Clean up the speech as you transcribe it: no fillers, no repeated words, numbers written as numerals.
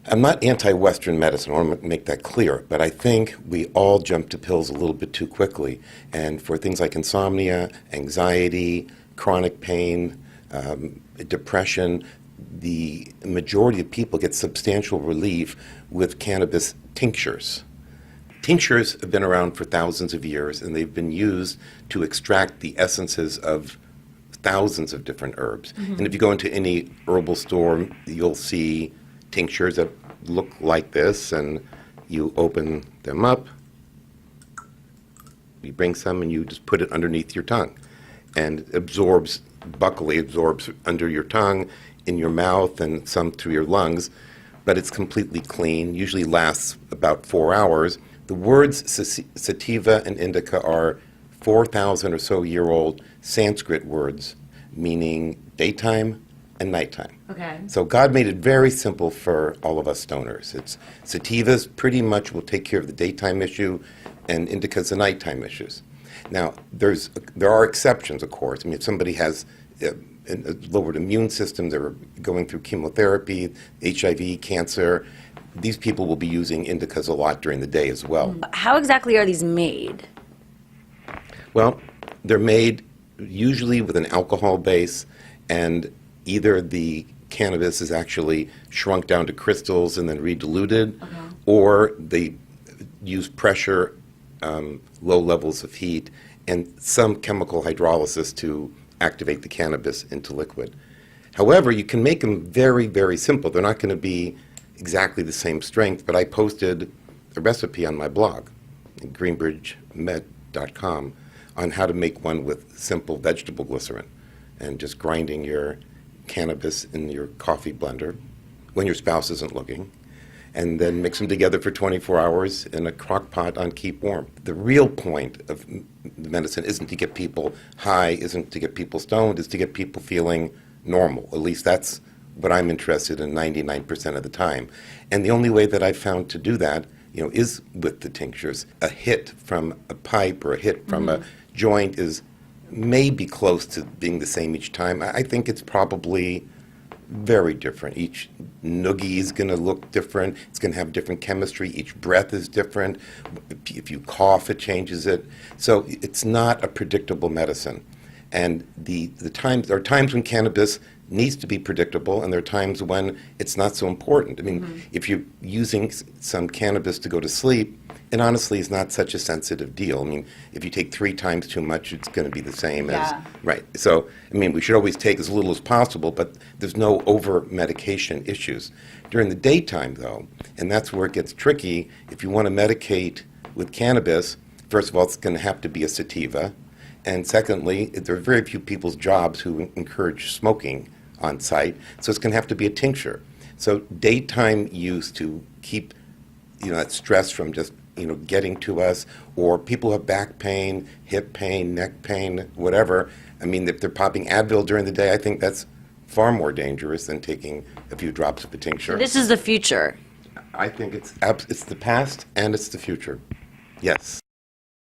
I'm not anti-Western medicine, I want to make that clear, but I think we all jump to pills a little bit too quickly. And for things like insomnia, anxiety, chronic pain, depression, the majority of people get substantial relief with cannabis tinctures. Tinctures have been around for thousands of years, and they've been used to extract the essences of thousands of different herbs. And if you go into any herbal store, you'll see tinctures that look like this, and you open them up, you bring some, and you just put it underneath your tongue. And it absorbs, buccally absorbs under your tongue, in your mouth, and some through your lungs. But it's completely clean, usually lasts about 4 hours. The words sativa and indica are 4,000 or so year old Sanskrit words meaning daytime and nighttime. Okay. So God made it very simple for all of us stoners. It's sativas pretty much will take care of the daytime issue, and indicas the nighttime issues. Now, there are exceptions, of course. I mean, if somebody has a lowered immune system, they're going through chemotherapy, HIV, cancer, these people will be using indicas a lot during the day as well. How exactly are these made? Well, they're made usually with an alcohol base, and either the cannabis is actually shrunk down to crystals and then re-diluted, or they use pressure, low levels of heat, and some chemical hydrolysis to activate the cannabis into liquid. However, you can make them very, very simple. They're not going to be exactly the same strength, but I posted a recipe on my blog, at greenbridgemed.com, on how to make one with simple vegetable glycerin and just grinding your cannabis in your coffee blender when your spouse isn't looking, and then mix them together for 24 hours in a crock pot on keep warm. The real point of the medicine isn't to get people high, isn't to get people stoned, is to get people feeling normal. At least that's what I'm interested in 99% of the time. And the only way that I've found to do that, is with the tinctures. A hit from a pipe or a hit from a joint is maybe close to being the same each time. I think it's probably very different. Each noogie is going to look different. It's going to have different chemistry. Each breath is different. If you cough, it changes it. So it's not a predictable medicine. And there are times when cannabis needs to be predictable, and there are times when it's not so important. I mean, if you're using some cannabis to go to sleep, it honestly is not such a sensitive deal. I mean, if you take 3 times too much, it's going to be the same as, right. So, I mean, we should always take as little as possible, but there's no over-medication issues. During the daytime, though, and that's where it gets tricky, if you want to medicate with cannabis, first of all, it's going to have to be a sativa. And secondly, there are very few people's jobs who encourage smoking on site, so it's going to have to be a tincture. So daytime use to keep, that stress from just, getting to us, or people who have back pain, hip pain, neck pain, whatever. I mean, if they're popping Advil during the day, I think that's far more dangerous than taking a few drops of a tincture. This is the future. I think it's the past and it's the future. Yes.